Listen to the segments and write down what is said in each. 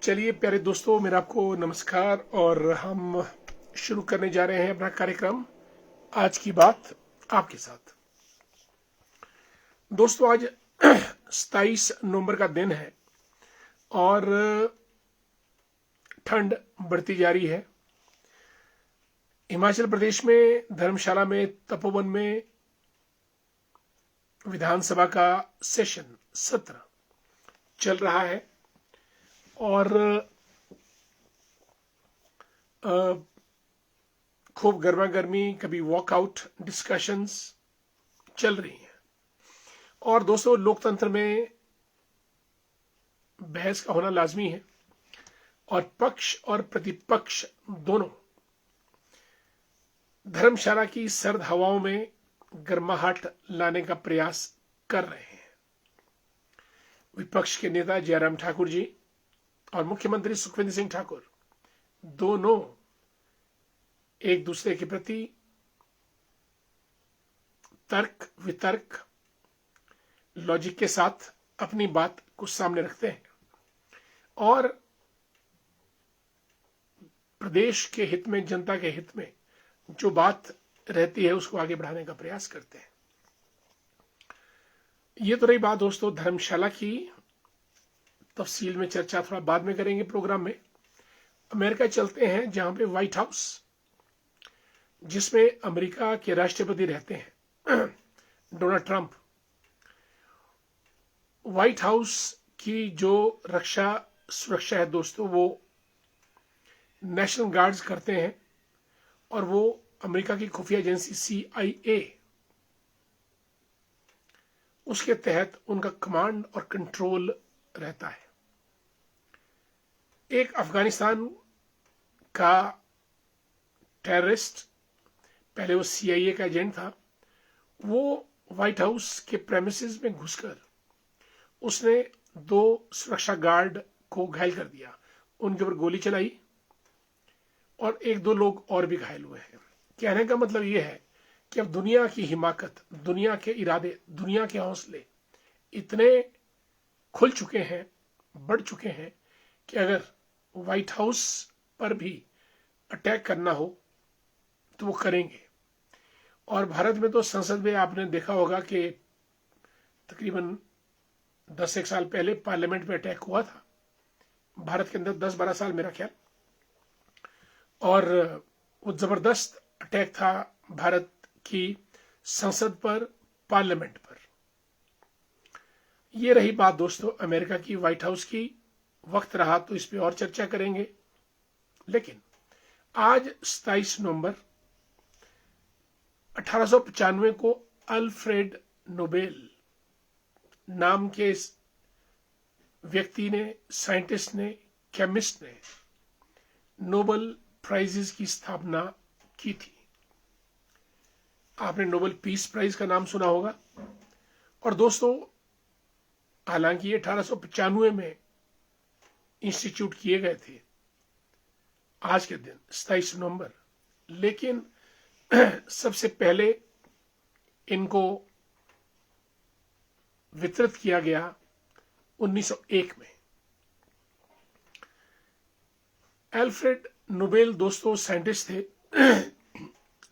चलिए प्यारे दोस्तों, मेरा आपको नमस्कार। और हम शुरू करने जा रहे हैं अपना कार्यक्रम आज की बात आपके साथ। दोस्तों, आज 27 नवंबर का दिन है और ठंड बढ़ती जा रही है। हिमाचल प्रदेश में धर्मशाला में तपोवन में विधानसभा का सत्र चल रहा है और खूब गर्मा गर्मी, कभी वॉकआउट डिस्कशंस चल रही हैं। और दोस्तों, लोकतंत्र में बहस का होना लाजमी है और पक्ष और प्रतिपक्ष दोनों धर्मशाला की सर्द हवाओं में गर्माहट लाने का प्रयास कर रहे हैं। विपक्ष के नेता जयराम ठाकुर जी और मुख्यमंत्री सुखविंदर सिंह ठाकुर दोनों एक दूसरे के प्रति तर्क वितर्क लॉजिक के साथ अपनी बात को सामने रखते हैं और प्रदेश के हित में, जनता के हित में जो बात रहती है उसको आगे बढ़ाने का प्रयास करते हैं। ये तो रही बात दोस्तों धर्मशाला की। तफसील में चर्चा थोड़ा बाद में करेंगे प्रोग्राम में। अमेरिका चलते हैं, जहां पे व्हाइट हाउस, जिसमें अमेरिका के राष्ट्रपति रहते हैं डोनाल्ड ट्रंप, व्हाइट हाउस की जो रक्षा सुरक्षा है दोस्तों, वो नेशनल गार्ड्स करते हैं और वो अमेरिका की खुफिया एजेंसी CIA, उसके तहत उनका कमांड और कंट्रोल रहता है। एक अफगानिस्तान का टेररिस्ट, पहले वो CIA का एजेंट था, वो व्हाइट हाउस के प्रेमिसेस में घुसकर उसने 2 सुरक्षा गार्ड को घायल कर दिया, उनके ऊपर गोली चलाई और 1-2 लोग और भी घायल हुए हैं। कहने का मतलब यह है कि अब दुनिया की हिमाकत, दुनिया के इरादे, दुनिया के हौसले इतने खुल चुके हैं, बढ़ चुके हैं कि अगर व्हाइट हाउस पर भी अटैक करना हो तो वो करेंगे। और भारत में तो संसद में आपने देखा होगा कि तकरीबन 10 साल पहले पार्लियामेंट में अटैक हुआ था, भारत के अंदर 10-12 साल मेरा ख्याल, और वो जबरदस्त अटैक था भारत की संसद पर, पार्लियामेंट पर। ये रही बात दोस्तों अमेरिका की, व्हाइट हाउस की। वक्त रहा तो इस पे और चर्चा करेंगे, लेकिन आज 27 नवंबर 1895 को अल्फ्रेड नोबेल नाम के व्यक्ति ने, साइंटिस्ट ने, केमिस्ट ने नोबेल प्राइजेस की स्थापना की थी। आपने नोबेल पीस प्राइज का नाम सुना होगा। और दोस्तों, हालांकि ये 1895 में इंस्टीट्यूट किए गए थे आज के दिन 27 नवंबर, लेकिन सबसे पहले इनको वितरित किया गया 1901 में। अल्फ्रेड नोबेल दोस्तों साइंटिस्ट थे,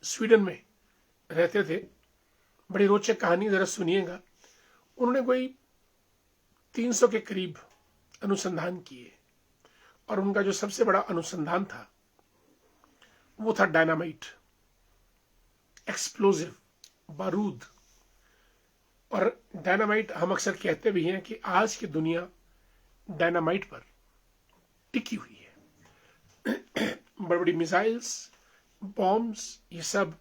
स्वीडन में रहते थे। बड़ी रोचक कहानी, जरा सुनिएगा। उन्होंने कोई 300 के करीब अनुसंधान किए और उनका जो सबसे बड़ा अनुसंधान था वो था डायनामाइट, एक्सप्लोजिव, बारूद। और डायनामाइट, हम अक्सर कहते भी हैं कि आज की दुनिया डायनामाइट पर टिकी हुई है। बड़ी बड़ी मिसाइल्स, बॉम्ब्स, ये सब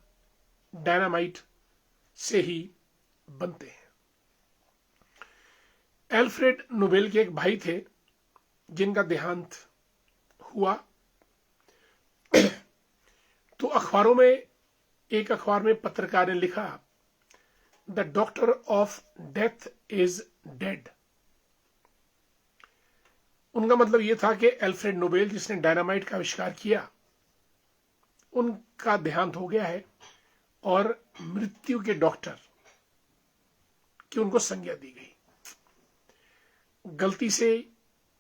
डायनामाइट से ही बनते हैं। अल्फ्रेड नोबेल के एक भाई थे जिनका देहांत हुआ, तो अखबारों में, एक अखबार में पत्रकार ने लिखा, the doctor of death is dead. उनका मतलब यह था कि अल्फ्रेड नोबेल, जिसने डायनामाइट का आविष्कार किया, उनका देहांत हो गया है और मृत्यु के डॉक्टर की उनको संज्ञा दी गई। गलती से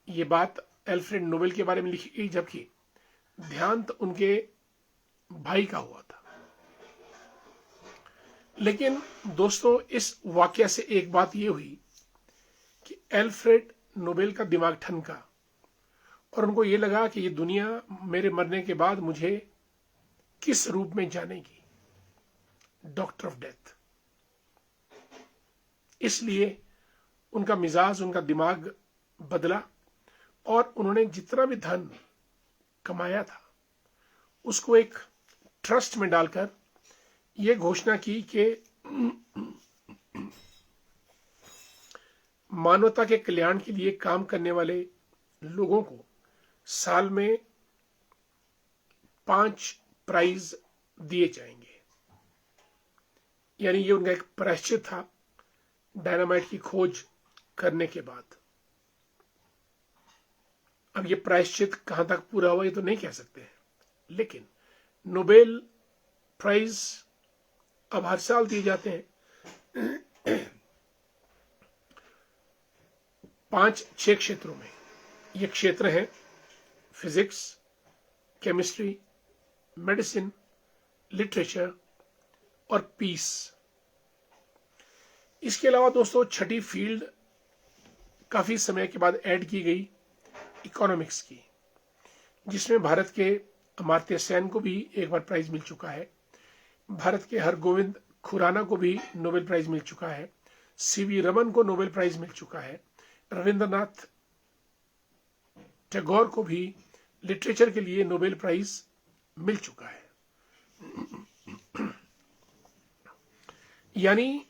ये बात एल्फ्रेड नोबेल के बारे में लिखी गई, जबकि देहांत उनके भाई का हुआ था। लेकिन दोस्तों, इस वाकया से एक बात यह हुई कि एल्फ्रेड नोबेल का दिमाग ठनका और उनको ये लगा कि ये दुनिया मेरे मरने के बाद मुझे किस रूप में जानेगी, डॉक्टर ऑफ डेथ। इसलिए उनका मिजाज, उनका दिमाग बदला और उन्होंने जितना भी धन कमाया था उसको एक ट्रस्ट में डालकर यह घोषणा की कि मानवता के कल्याण के लिए काम करने वाले लोगों को साल में 5 प्राइज दिए जाएंगे। यानी ये उनका एक प्रायश्चित था डायनामाइट की खोज करने के बाद। अब ये प्रायश्चित कहां तक पूरा हुआ ये तो नहीं कह सकते हैं, लेकिन नोबेल प्राइज अब हर साल दिए जाते हैं 5-6 क्षेत्रों में। ये क्षेत्र हैं फिजिक्स, केमिस्ट्री, मेडिसिन, लिटरेचर और पीस। इसके अलावा दोस्तों छठी फील्ड काफी समय के बाद ऐड की गई, इकोनॉमिक्स की, जिसमें भारत के अमर्त्य सेन को भी एक बार प्राइज मिल चुका है। भारत के हरगोविंद खुराना को भी नोबेल प्राइज मिल चुका है। सीवी रमन को नोबेल प्राइज मिल चुका है। रविंद्रनाथ टैगोर को भी लिटरेचर के लिए नोबेल प्राइज मिल चुका है। यानी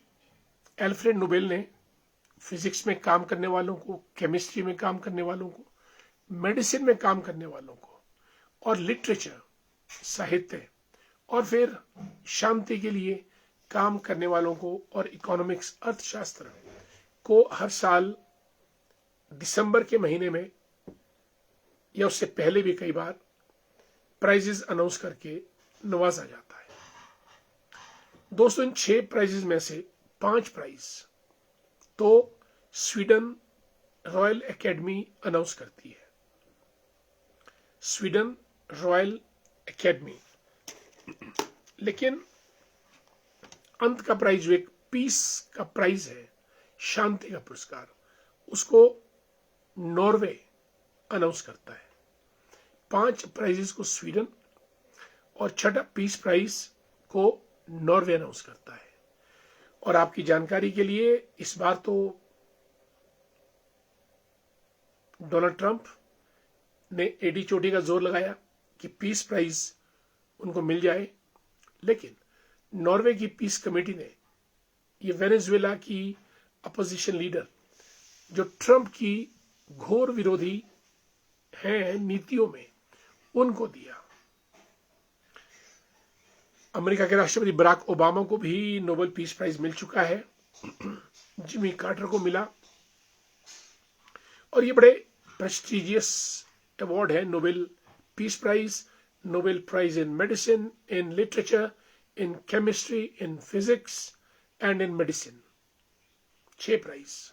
एल्फ्रेड नोबेल ने फिजिक्स में काम करने वालों को, केमिस्ट्री में काम करने वालों को, मेडिसिन में काम करने वालों को और लिटरेचर, साहित्य और फिर शांति के लिए काम करने वालों को और इकोनॉमिक्स, अर्थशास्त्र को हर साल दिसंबर के महीने में या उससे पहले भी कई बार प्राइजेस अनाउंस करके नवाजा जाता है। दोस्तों, इन 6 प्राइजेस में से 5 प्राइज तो स्वीडन रॉयल एकेडमी अनाउंस करती है। Sweden royal academy. लेकिन अंत का प्राइज जो एक पीस का प्राइज है, शांति का पुरस्कार, उसको नॉर्वे अनाउंस करता है। 5 प्राइजेस को स्वीडन और 6ठा पीस प्राइज को नॉर्वे अनाउंस करता है। और आपकी जानकारी के लिए इस बार तो डोनाल्ड ट्रंप ने एडी चोटी का जोर लगाया कि पीस प्राइज उनको मिल जाए, लेकिन नॉर्वे की पीस कमेटी ने ये वेनेजुएला की अपोजिशन लीडर, जो ट्रंप की घोर विरोधी हैं नीतियों में, उनको दिया। अमेरिका के राष्ट्रपति बराक ओबामा को भी नोबेल पीस प्राइज मिल चुका है। जिमी कार्टर को मिला। और ये बड़े प्रेस्टिजियस अवार्ड है, Nobel peace prize, Nobel prize in medicine, in literature, in chemistry, in physics and in medicine. 6 prize.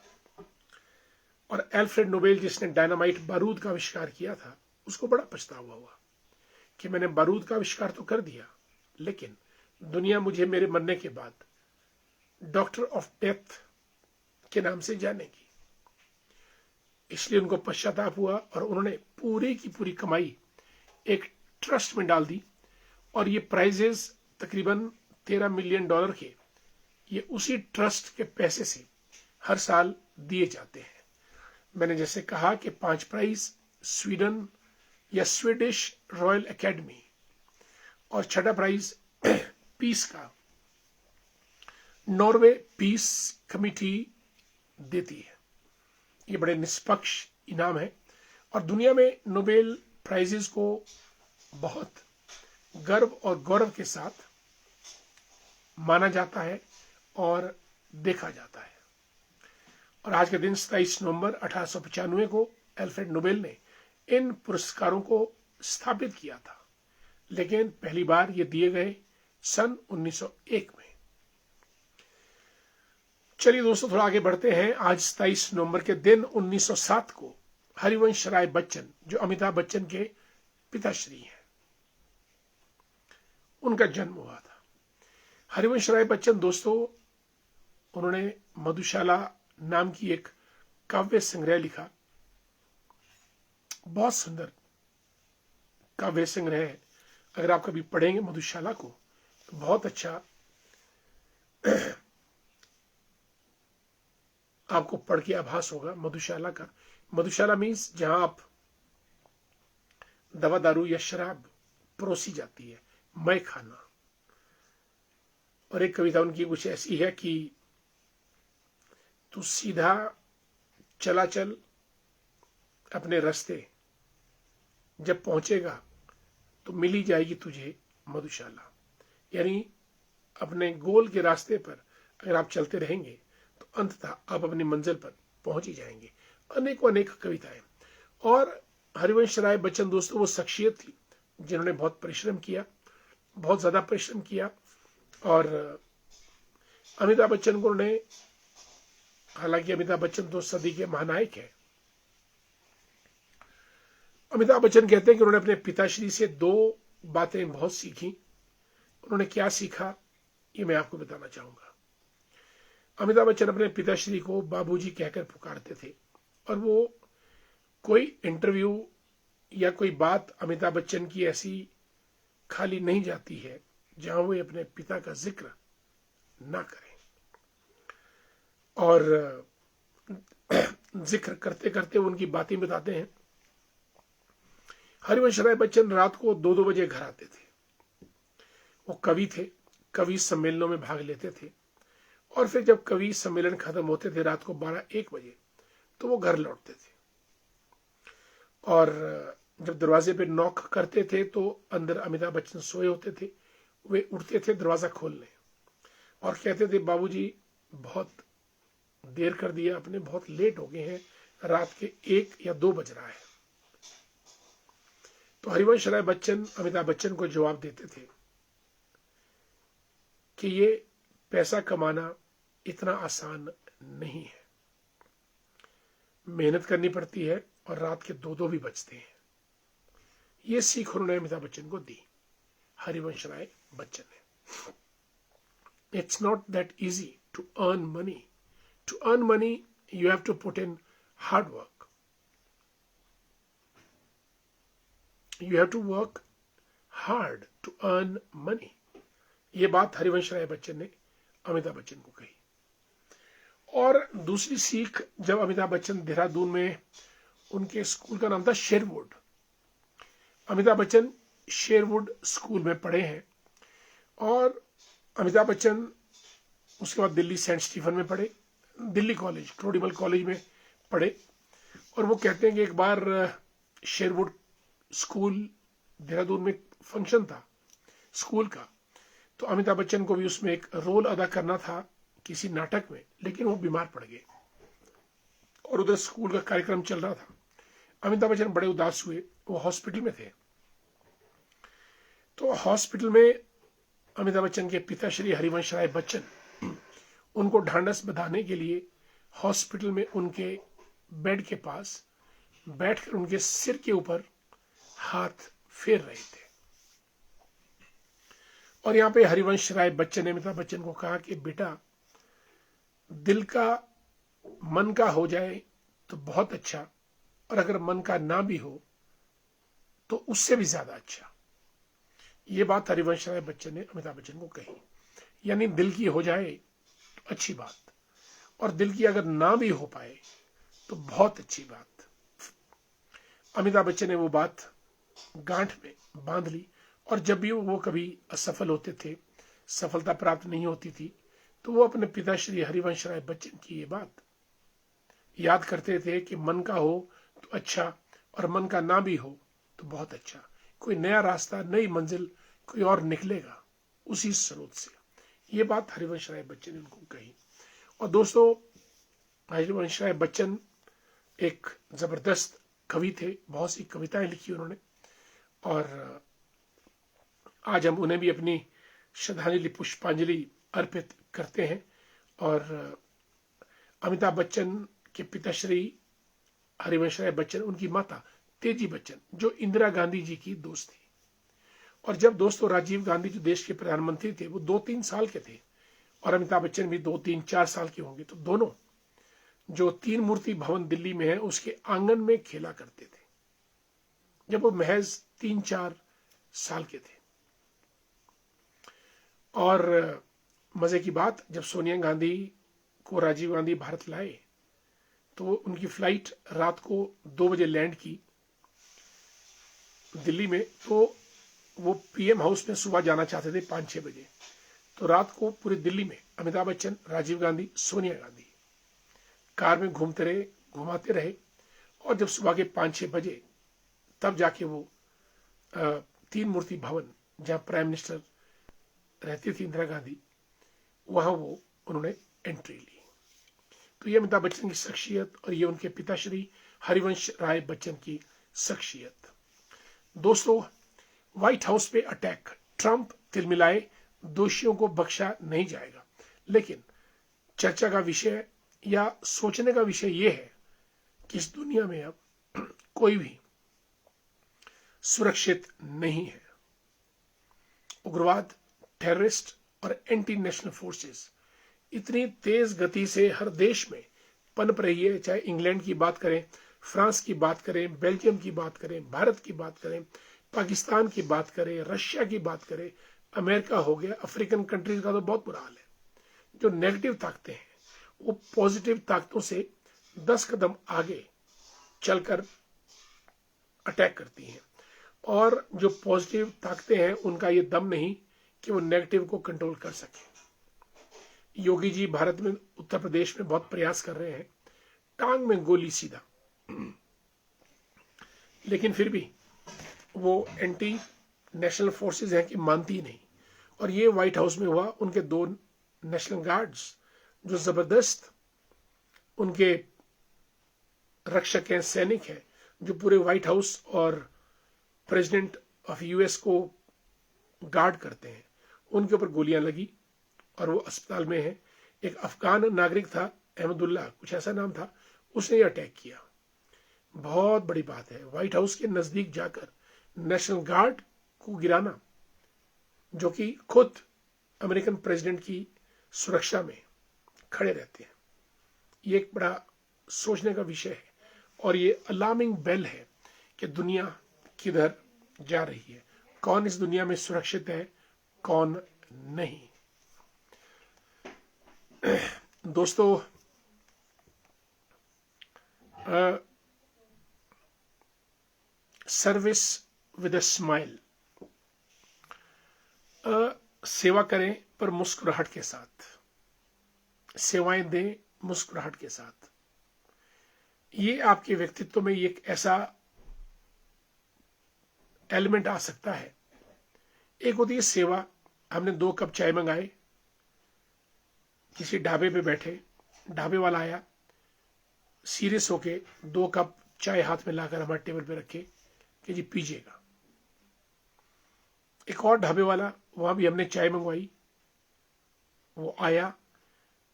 और एल्फ्रेड नोबेल, जिसने डायनामाइट, बारूद का आविष्कार किया था, उसको बड़ा पछतावा हुआ कि मैंने बारूद का आविष्कार तो कर दिया, लेकिन दुनिया मुझे मेरे मरने के बाद डॉक्टर ऑफ डेथ के नाम से जानेगी। इसलिए उनको पश्चाताप हुआ और उन्होंने पूरी की पूरी कमाई एक ट्रस्ट में डाल दी। और ये प्राइजेस तकरीबन $13 मिलियन के, ये उसी ट्रस्ट के पैसे से हर साल दिए जाते हैं। मैंने जैसे कहा कि 5 प्राइज स्वीडन या स्वीडिश रॉयल एकेडमी और 6ठा प्राइज पीस का नॉर्वे पीस कमिटी देती है। ये बड़े निष्पक्ष इनाम है और दुनिया में नोबेल प्राइजेस को बहुत गर्व और गौरव के साथ माना जाता है और देखा जाता है। और आज के दिन 27 नवंबर 1895 को एल्फ्रेड नोबेल ने इन पुरस्कारों को स्थापित किया था, लेकिन पहली बार ये दिए गए सन 1901 में। चलिए दोस्तों, थोड़ा आगे बढ़ते हैं। आज 27 नवंबर के दिन 1907 को हरिवंश राय बच्चन, जो अमिताभ बच्चन के पिताश्री हैं, उनका जन्म हुआ था। हरिवंश राय बच्चन दोस्तों, उन्होंने मधुशाला नाम की एक काव्य संग्रह लिखा। बहुत सुंदर काव्य संग्रह है। अगर आप कभी पढ़ेंगे मधुशाला को तो बहुत अच्छा आपको पढ़ के आभास होगा मधुशाला का। मधुशाला मीन्स जहां आप दवा दारू या शराब परोसी जाती है, मय खाना। और एक कविता उनकी कुछ ऐसी है कि तू सीधा चला चल अपने रास्ते, जब पहुंचेगा तो मिली जाएगी तुझे मधुशाला। यानी अपने गोल के रास्ते पर अगर आप चलते रहेंगे तो अंततः आप अपनी मंजिल पर पहुंच ही जाएंगे। अनेकों अनेक कविताएं। और हरिवंश राय बच्चन दोस्तों वो शख्सियत थी जिन्होंने बहुत परिश्रम किया, बहुत ज्यादा परिश्रम किया। और अमिताभ बच्चन को उन्होंने, हालांकि अमिताभ बच्चन तो सदी के महानायक है, अमिताभ बच्चन कहते हैं कि उन्होंने अपने पिताश्री से दो बातें बहुत सीखी। उन्होंने क्या सीखा ये मैं आपको बताना चाहूंगा। अमिताभ बच्चन अपने पिताश्री को बाबूजी कहकर पुकारते थे, और वो कोई इंटरव्यू या कोई बात अमिताभ बच्चन की ऐसी खाली नहीं जाती है जहां वो अपने पिता का जिक्र ना करें। और जिक्र करते करते उनकी बातें बताते हैं। हरिवंश राय बच्चन रात को 2-2 बजे घर आते थे। वो कवि थे, कवि सम्मेलनों में भाग लेते थे, और फिर जब कवि सम्मेलन खत्म होते थे रात को 12-1 बजे, तो वो घर लौटते थे। और जब दरवाजे पे नॉक करते थे तो अंदर अमिताभ बच्चन सोए होते थे। वे उठते थे दरवाजा खोलने और कहते थे, बाबूजी बहुत देर कर दिया आपने, बहुत लेट हो गए हैं, रात के 1 या 2 बज रहा है। तो हरिवंश राय बच्चन अमिताभ बच्चन को जवाब देते थे कि ये पैसा कमाना इतना आसान नहीं है, मेहनत करनी पड़ती है, और रात के 2-2 भी बजते हैं। ये सीख उन्होंने अमिताभ बच्चन को दी, हरिवंश राय बच्चन ने। It's not that easy to earn money. To earn money you have to put in hard work. You have to work hard to earn money. ये बात हरिवंश राय बच्चन ने अमिताभ बच्चन को कही। और दूसरी सीख, जब अमिताभ बच्चन देहरादून में, उनके स्कूल का नाम था Sherwood. Amitabh Bachchan Sherwood school में पढ़े हैं। और अमिताभ बच्चन उसके बाद दिल्ली सेंट स्टीफन में पढ़े, दिल्ली कॉलेज, क्रोडिमल कॉलेज में पढ़े। और वो कहते हैं कि एक बार शेरवुड स्कूल देहरादून में फंक्शन था स्कूल का, तो अमिताभ बच्चन को भी उसमें एक रोल अदा करना था किसी नाटक में, लेकिन वो बीमार पड़ गए और उधर स्कूल का कार्यक्रम चल रहा था। अमिताभ बच्चन बड़े उदास हुए, वो हॉस्पिटल में थे। तो हॉस्पिटल में अमिताभ बच्चन के पिता श्री हरिवंश राय बच्चन उनको ढांढस बंधाने के लिए हॉस्पिटल में उनके बेड के पास बैठकर उनके सिर के ऊपर हाथ फेर रहे थे। और यहां पे हरिवंश राय बच्चन ने अमिताभ बच्चन को कहा कि बेटा, दिल का मन का हो जाए तो बहुत अच्छा, और अगर मन का ना भी हो तो उससे भी ज्यादा अच्छा। ये बात हरिवंश राय बच्चन ने अमिताभ बच्चन को कही। यानी दिल की हो जाए तो अच्छी बात, और दिल की अगर ना भी हो पाए तो बहुत अच्छी बात। अमिताभ बच्चन ने वो बात गांठ में बांध ली, और जब भी वो कभी असफल होते थे, सफलता प्राप्त नहीं होती थी, तो वो अपने पिता श्री हरिवंश राय बच्चन की ये बात याद करते थे कि मन का हो तो अच्छा, और मन का ना भी हो तो बहुत अच्छा। कोई नया रास्ता, नई मंजिल कोई और निकलेगा उसी स्रोत से। ये बात हरिवंश राय बच्चन ने उनको कही। और दोस्तों, हरिवंश राय बच्चन एक जबरदस्त कवि थे, बहुत सी कविताएं लिखी उन्होंने, और आज हम उन्हें भी अपनी श्रद्धांजलि, पुष्पांजलि अर्पित करते हैं। और अमिताभ बच्चन के पिताश्री हरिवंश राय बच्चन, उनकी माता तेजी बच्चन, जो इंदिरा गांधी जी की दोस्त थी। और जब दोस्तों राजीव गांधी जो देश के प्रधानमंत्री थे वो 2-3 साल के थे और अमिताभ बच्चन भी 2-3-4 साल के होंगे, तो दोनों जो तीन मूर्ति भवन दिल्ली में है उसके आंगन में खेला करते थे जब वो महज 3-4 साल के थे। और मजे की बात, जब सोनिया गांधी को राजीव गांधी भारत लाए तो उनकी फ्लाइट रात को 2 बजे लैंड की दिल्ली में, तो वो पीएम हाउस में सुबह जाना चाहते थे 5-6 बजे। तो रात को पूरी दिल्ली में अमिताभ बच्चन, राजीव गांधी, सोनिया गांधी कार में घुमाते रहे और जब सुबह के 5-6 बजे तब जाके वो तीन मूर्ति भवन जहां प्राइम मिनिस्टर रहती थी इंदिरा गांधी, वहां उन्होंने एंट्री ली। तो ये अमिताभ बच्चन की शख्सियत और ये उनके पिताश्री हरिवंश राय बच्चन की शख्सियत। दोस्तों, व्हाइट हाउस पे अटैक, ट्रंप तिलमिलाए, दोषियों को बख्शा नहीं जाएगा। लेकिन चर्चा का विषय या सोचने का विषय यह है कि इस दुनिया में अब कोई भी सुरक्षित नहीं है। उग्रवाद, टेररिस्ट और एंटी नेशनल फोर्सेस इतनी तेज गति से हर देश में पनप रही है, चाहे इंग्लैंड की बात करें, फ्रांस की बात करें, बेल्जियम की बात करें, भारत की बात करें, पाकिस्तान की बात करें, रशिया की बात करें, अमेरिका हो गया, अफ्रीकन कंट्रीज का तो बहुत बुरा हाल है। जो नेगेटिव ताकतें हैं वो पॉजिटिव ताकतों से 10 कदम आगे चलकर अटैक करती हैं, और जो पॉजिटिव ताकतें हैं उनका ये दम नहीं कि वो नेगेटिव को कंट्रोल कर सके। योगी जी भारत में, उत्तर प्रदेश में बहुत प्रयास कर रहे हैं, टांग में गोली सीधा, लेकिन फिर भी वो एंटी नेशनल फोर्सेस हैं कि मानती ही नहीं। और ये व्हाइट हाउस में हुआ, उनके 2 नेशनल गार्ड्स जो जबरदस्त उनके रक्षक हैं, सैनिक हैं, जो पूरे व्हाइट हाउस और प्रेसिडेंट ऑफ यूएस को गार्ड करते हैं, उनके ऊपर गोलियां लगी और वो अस्पताल में है। एक अफगान नागरिक था, अहमदुल्ला कुछ ऐसा नाम था, उसने ये अटैक किया। बहुत बड़ी बात है व्हाइट हाउस के नजदीक जाकर नेशनल गार्ड को गिराना, जो कि खुद अमेरिकन प्रेसिडेंट की सुरक्षा में खड़े रहते हैं। ये एक बड़ा सोचने का विषय है और ये अलार्मिंग बेल है कि दुनिया किधर जा रही है, कौन इस दुनिया में सुरक्षित है, कौन नहीं। दोस्तों, सर्विस विद अ स्माइल, सेवा करें पर मुस्कुराहट के साथ, सेवाएं दें मुस्कुराहट के साथ। ये आपके व्यक्तित्व में एक ऐसा एलिमेंट आ सकता है। एक होती है सेवा, हमने 2 कप चाय मंगाए, किसी ढाबे पे बैठे, ढाबे वाला आया, सीरियस होके 2 कप चाय हाथ में लाकर हमारे टेबल पे रखे कि जी पीजिएगा। एक और ढाबे वाला, वहां भी हमने चाय मंगवाई, वो आया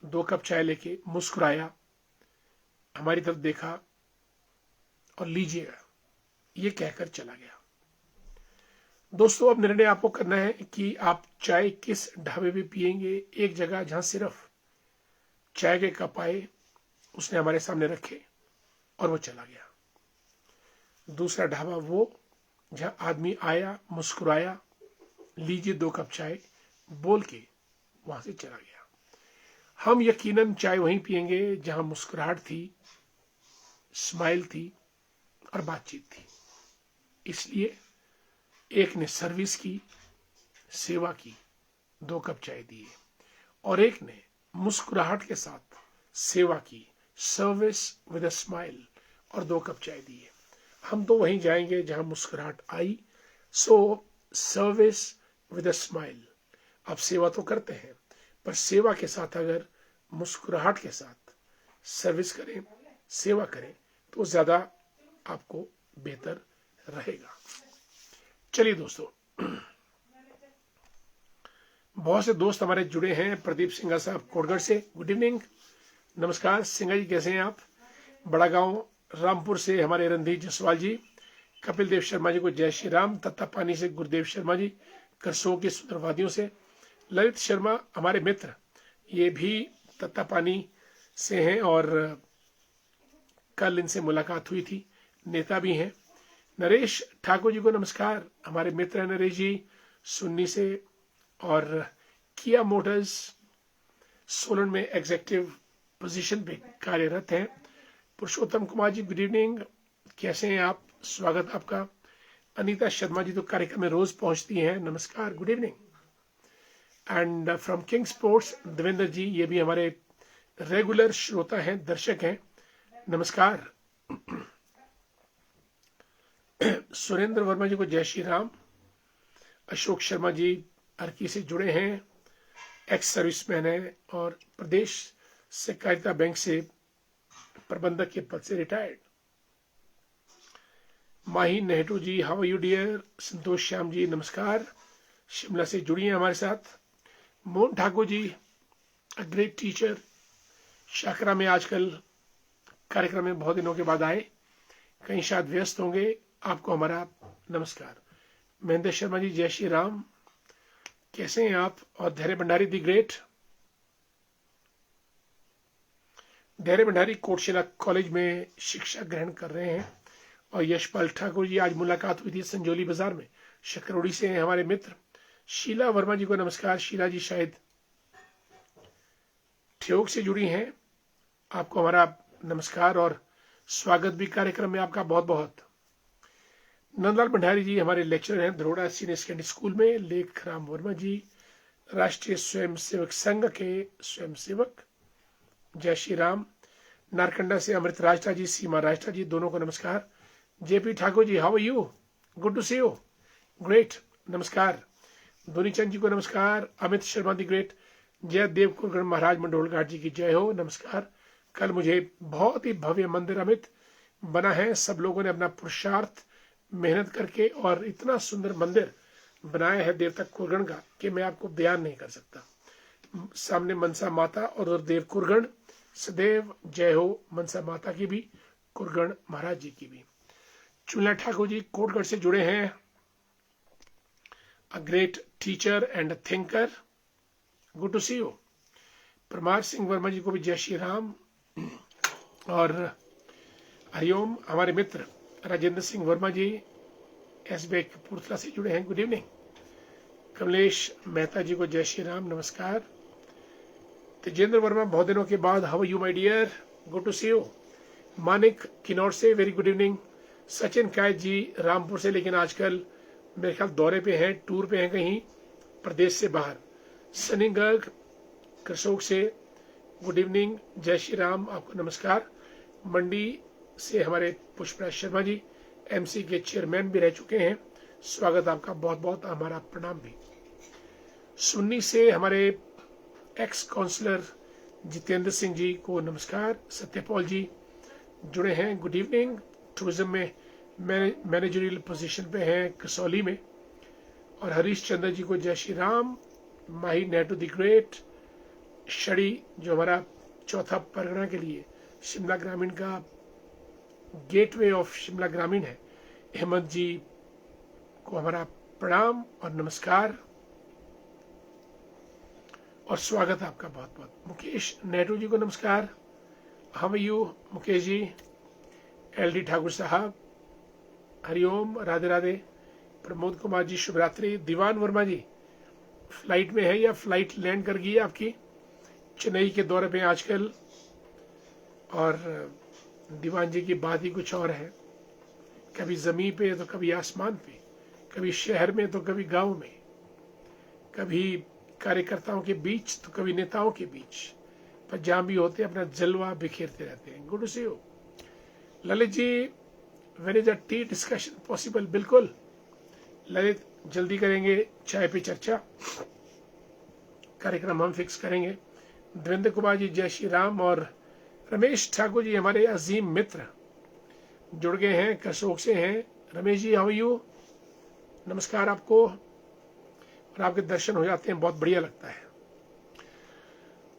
2 कप चाय लेके, मुस्कुराया, हमारी तरफ देखा और लीजिएगा ये कहकर चला गया। दोस्तों, अब निर्णय आपको करना है कि आप चाय किस ढाबे पे पिएंगे। एक जगह जहां सिर्फ चाय के कप आए, उसने हमारे सामने रखे और वो चला गया। दूसरा ढाबा वो जहां आदमी आया, मुस्कुराया, लीजिए 2 कप चाय बोल के वहां से चला गया। हम यकीनन चाय वहीं पिएंगे जहां मुस्कुराहट थी, स्माइल थी और बातचीत थी। इसलिए एक ने सर्विस की, सेवा की, 2 कप चाय दिए, और एक ने मुस्कुराहट के साथ सेवा की, सर्विस विद अ स्माइल, और 2 कप चाय दिए। हम तो वहीं जाएंगे जहां मुस्कुराहट आई। So service with a smile, आप सेवा तो करते हैं, पर सेवा के साथ अगर मुस्कुराहट के साथ सर्विस करें, सेवा करें, तो ज्यादा आपको बेहतर रहेगा। चलिए दोस्तों, बहुत से दोस्त हमारे जुड़े हैं। प्रदीप सिंघा साहब कोटगढ़ से, गुड इवनिंग, नमस्कार। सिंघा जी कैसे हैं आप? बड़ा गांव रामपुर से हमारे रणधीर जसवाल जी, कपिल देव शर्मा जी को जय श्री राम, तत्तापानी से गुरुदेव शर्मा जी, करसोग के सुंदरवादियों से ललित शर्मा हमारे मित्र, ये भी तत्तापानी से हैं और कल इनसे मुलाकात हुई थी, नेता भी हैं। नरेश ठाकुर जी को नमस्कार, हमारे मित्र हैं नरेश जी सुन्नी से और किया मोटर्स सोलन में एग्जीक्यूटिव पोजीशन पे कार्यरत हैं। पुरुषोत्तम कुमार जी गुड इवनिंग, कैसे हैं आप, स्वागत आपका। अनीता शर्मा जी तो कार्यक्रम में रोज पहुंचती हैं, नमस्कार, good evening. And from king sports Devendra ji, ये भी हमारे रेगुलर श्रोता हैं, दर्शक हैं, नमस्कार। सुरेंद्र वर्मा जी को जय श्री राम। अशोक शर्मा जी अर्की से जुड़े हैं, एक्स सर्विसमैन हैं और प्रदेश सहकारिता बैंक से प्रबंधक के पद से retired. Mahi Nehru ji, how are you dear. Santosh Shyam ji नमस्कार, शिमला से जुड़ी हैं हमारे साथ। Mohan Thakur ji, a great teacher, Shakra में आजकल कार्यक्रम में बहुत दिनों के बाद आए, कहीं शायद व्यस्त होंगे, आपको हमारा नमस्कार। महेंद्र शर्मा जी जय श्री राम, कैसे हैं आप। और धैर्य भंडारी दी ग्रेट, धैर्य भंडारी कोटशिला कॉलेज में शिक्षा ग्रहण कर रहे हैं। और यशपाल ठाकुर जी, आज मुलाकात हुई थी संजोली बाजार में, शकरोड़ी से हैं हमारे मित्र। शीला वर्मा जी को नमस्कार, शीला जी शायद ठियोग से जुड़ी हैं, आपको हमारा नमस्कार और स्वागत भी कार्यक्रम में आपका बहुत बहुत। नंदलाल भंडारी जी हमारे लेक्चरर हैं धरोड़ा सीनियर सेकेंडरी स्कूल में। लेख राम वर्मा जी राष्ट्रीय स्वयंसेवक संघ के स्वयंसेवक, जय श्री राम। नारकंडा से अमृत राजटा जी, सीमा राजटा जी, दोनों को नमस्कार। JP Thakur ji, how are you, good to see you, great, नमस्कार। धोनीचंद जी को नमस्कार। अमित शर्मा दी ग्रेट, जय देव कुरगढ़ महाराज मंडोल घाट जी की जय हो, नमस्कार। कल मुझे बहुत ही भव्य मंदिर अमित बना है, सब लोगों ने अपना पुरुषार्थ मेहनत करके और इतना सुंदर मंदिर बनाया है देवता कुरगण का कि मैं आपको बयान नहीं कर सकता। सामने मनसा माता और उधर देव कुरगण, सदैव जय हो मनसा माता की भी, कुरगण महाराज जी की भी। चुनला ठाकुर जी कोटगढ़ से जुड़े हैं, a great teacher and thinker, good to see you. Parmar Singh Verma ji को भी जय श्री राम और हरिओम। हमारे मित्र राजेंद्र सिंह वर्मा जी एसबीआई कपूरथला से जुड़े हैं, गुड इवनिंग। कमलेश मेहता जी को जय श्री राम, नमस्कार। तेजेंद्र वर्मा, बहुत दिनों के बाद, how you my dear, good to see you. Manik Kinnaur से, वेरी गुड इवनिंग। सचिन कायत जी रामपुर से, लेकिन आजकल मेरे ख्याल दौरे पे हैं, टूर पे हैं कहीं प्रदेश से बाहर। सनी गर्ग करसोग से, गुड इवनिंग, जय श्री राम, आपको नमस्कार। मंडी से हमारे पुष्पराज शर्मा जी एमसी के चेयरमैन भी रह चुके हैं, स्वागत आपका, बहुत बहुत हमारा प्रणाम भी। सुन्नी से हमारे एक्स काउंसलर जितेंद्र सिंह जी को नमस्कार। सत्यपाल जी जुड़े हैं, गुड इवनिंग। टूरिज्म में मैनेजरियल पोजीशन पे हैं कसौली में। और हरीश चंद्र जी को जय श्री राम। माही नेटू द ग्रेट, शड़ी जो हमारा चौथा परगना के लिए शिमला ग्रामीण का गेटवे ऑफ शिमला ग्रामीण है, हेमंत जी को हमारा प्रणाम और नमस्कार और स्वागत आपका बहुत बहुत। मुकेश नेहरू जी को नमस्कार, how are you Mukesh ji. LD Thakur sahab हरिओम, राधे राधे। प्रमोद कुमार जी शुभरात्रि। दीवान वर्मा जी फ्लाइट में है या फ्लाइट लैंड कर गई है आपकी, चेन्नई के दौरे पे आजकल, और दीवान जी की बात ही कुछ और है, कभी जमीन पे तो कभी आसमान पे, कभी शहर में तो कभी गांव में, कभी कार्यकर्ताओं के बीच तो कभी नेताओं के बीच, पर जहां भी होते अपना जलवा बिखेरते रहते हैं, good to see you. Lalit ji, when is a tea discussion possible, बिल्कुल ललित, जल्दी करेंगे चाय पे चर्चा, कार्यक्रम हम फिक्स करेंगे। देवेंद्र कुमार जी जय श्री राम। और रमेश ठाकुर जी हमारे अजीम मित्र जुड़ गए हैं, करसोग से हैं। रमेश जी, हाउ यू, नमस्कार आपको, और आपके दर्शन हो जाते हैं, बहुत बढ़िया लगता है।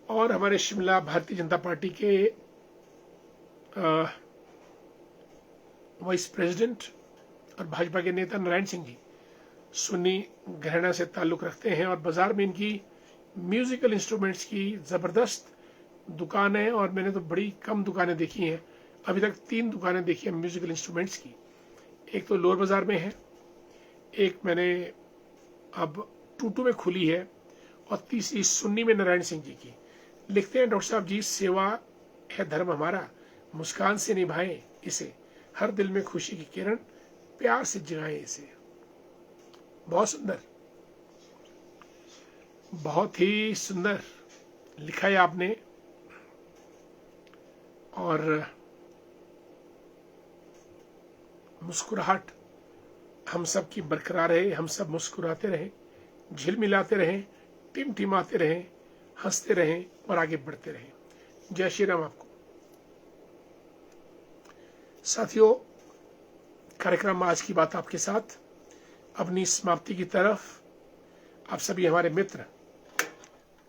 और हमारे शिमला भारतीय जनता पार्टी के वाइस प्रेसिडेंट और भाजपा के नेता नारायण सिंह जी सुन्नी घराना से ताल्लुक़ रखते हैं और बाज़ार में इनकी म्यूज़िकल इंस्ट्रूमेंट्स की ज़बरदस्त दुकान है और मैंने तो बड़ी कम दुकानें देखी हैं। अभी तक 3 दुकानें देखी हैं म्यूज़िकल इंस्ट्रूमेंट्स की। एक तो लोअर बाज़ार में है, एक मैंने अब टूटू में खुली है और तीसरी सुन्नी में नारायण सिंह जी की। लिखते हैं डॉक्टर साहब जी, सेवा है धर्म हमारा, मुस्कान से निभाएं इसे, हर दिल में खुशी की किरण प्यार से जगाएं इसे। बहुत सुंदर, बहुत ही सुंदर लिखा है आपने। और मुस्कुराहट हम सब की बरकरार रहे, हम सब मुस्कुराते रहें, झिलमिलाते रहें, टिमटिमाते रहें, हंसते रहें और आगे बढ़ते रहें। जय श्री राम आपको। साथियों, कार्यक्रम आज की बात आपके साथ अपनी समाप्ति की तरफ। आप सभी हमारे मित्र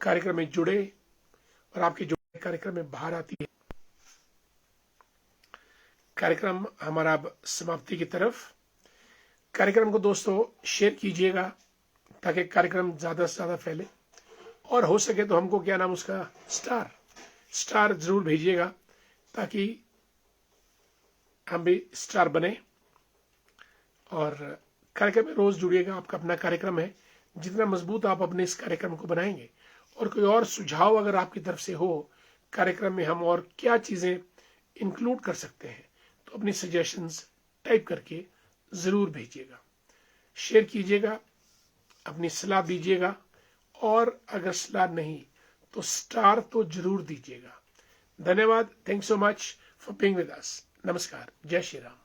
कार्यक्रम में जुड़े और आपके जुड़े कार्यक्रम में बाहर आती है। कार्यक्रम हमारा अब समाप्ति की तरफ। कार्यक्रम को दोस्तों शेयर कीजिएगा ताकि कार्यक्रम ज़्यादा से ज़्यादा फैले, और हो सके तो हमको क्या नाम उसका स्टार ज़रूर भेजिएगा ताकि हम भी स्टार बने। और कार्यक्रम में रोज़ जुड़िएगा, आपका अपना कार्यक्रम है। जितना मजबूत आप अपने इस कार्यक्रम को बनाएंगे, और कोई और सुझाव अगर आपकी तरफ से हो कार्यक्रम में हम और क्या चीज़ें इंक्लूड कर सकते हैं, तो अपनी सजेशंस टाइप करके ज़रूर भेजिएगा, शेयर कीजिएगा, अपनी सलाह दीजिएगा, और अगर सलाह नहीं तो स्टार तो जरूर दीजिएगा। धन्यवाद। Thanks so much for being with us. नमस्कार। जय श्री राम।